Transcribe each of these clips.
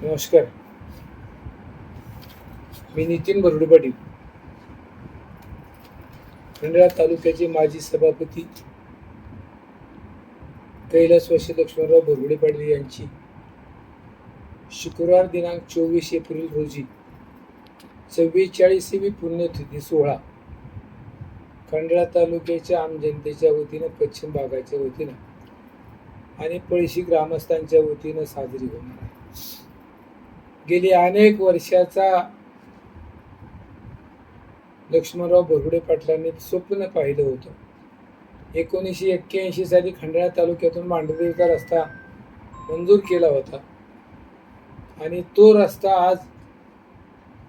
नमस्कार. मी नितीन बरुडे पाटील, खंडाळा तालुक्याचे माजी सभापती कैलासवासी लक्ष्मणराव बरुडे पाटील यांची शुक्रवार दिनांक 24 एप्रिल रोजी 44वी पुण्यतिथी सोहळा खंडाळा तालुक्याच्या आम जनतेच्या वतीनं, पश्चिम भागाच्या वतीनं आणि पळशी ग्रामस्थांच्या वतीनं साजरी होणार आहे. गेली अनेक वर्षाचा लक्ष्मणराव बरुडे पाटलांनी स्वप्न पाहिलं होतं. 1981 साली खंडाळा तालुक्यातून मांढरदेवचा रस्ता मंजूर केला होता आणि तो रस्ता आज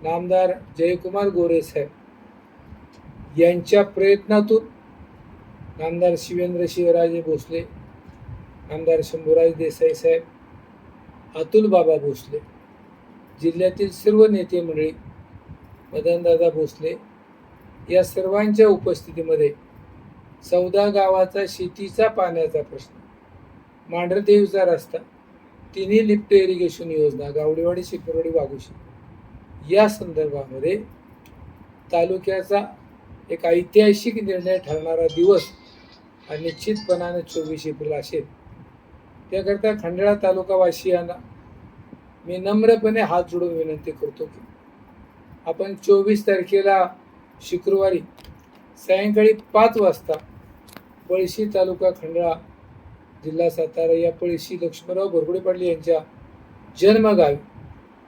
नामदार जयकुमार गोरे साहेब यांच्या प्रयत्नातून नामदार शिवेंद्र शिवराजे भोसले, नामदार शंभूराज देसाई साहेब, अतुल बाबा भोसले, जिल्ह्यातील सर्व नेते मंडळी, मदनदादा भोसले या सर्वांच्या उपस्थितीमध्ये 14 गावाचा शेतीचा पाण्याचा प्रश्न, मांढरदेवचा रस्ता, तिन्ही लिफ्ट इरिगेशन योजना, गावडेवाडी, शिखरवाडी, वाघोशी या संदर्भामध्ये तालुक्याचा एक ऐतिहासिक निर्णय ठरणारा दिवस हा निश्चितपणाने 24 एप्रिल असेल. त्याकरता खंडाळा तालुकावासियांना मी नम्रपणे हात जोडून विनंती करतो की आपण 24 तारखेला शुक्रवारी सायंकाळी 5 वाजता पळशी तालुका खंडाळा जिल्हा सातारा या पळशी लक्ष्मणराव बरुडे पाटील यांच्या जन्मगावी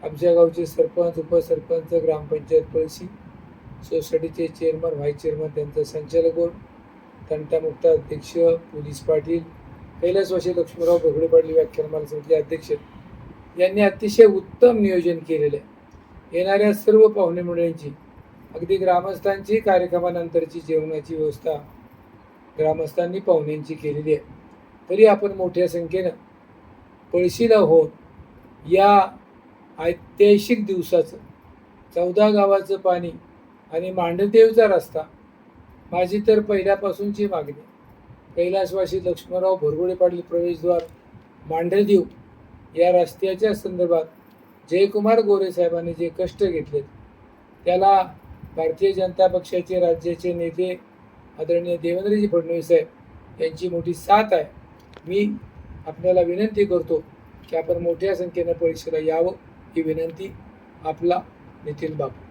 आमच्या गावचे सरपंच, उपसरपंच, ग्रामपंचायत पळशी, सोसायटीचे चेअरमन, व्हाईस चेअरमन, त्यांचं संचालक बोर्ड, तंटामुक्त अध्यक्ष, पोलीस पाटील, कैलासवासी लक्ष्मणराव बरुडे पाटील व्याख्यानमाला समितीचे अध्यक्ष यांनी अतिशय उत्तम नियोजन केलेले आहे. येणाऱ्या सर्व पाहुणे मंडळींची, अगदी ग्रामस्थांची कार्यक्रमानंतरची जेवणाची व्यवस्था ग्रामस्थांनी पाहुण्यांची केलेली आहे. तरी आपण मोठ्या संख्येनं पळशीला होऊन या ऐतिहासिक दिवसाचं 14 गावाचं पाणी आणि मांढरदेवचा रस्ता, माझी तर पहिल्यापासूनची मागणी, कैलासवासी लक्ष्मणराव बरुडे पाटील प्रवेशद्वार मांढरदेव या रस्त्याच्या संदर्भात जयकुमार गोरे साहेबांनी जे कष्ट घेतलेत त्याला भारतीय जनता पक्षाचे राज्याचे नेते आदरणीय देवेंद्रजी फडणवीस साहेब यांची मोठी साथ आहे. मी आपल्याला विनंती करतो की आपण मोठ्या संख्येनं परीक्षेला यावं, ही विनंती आपला नितीन बाबू.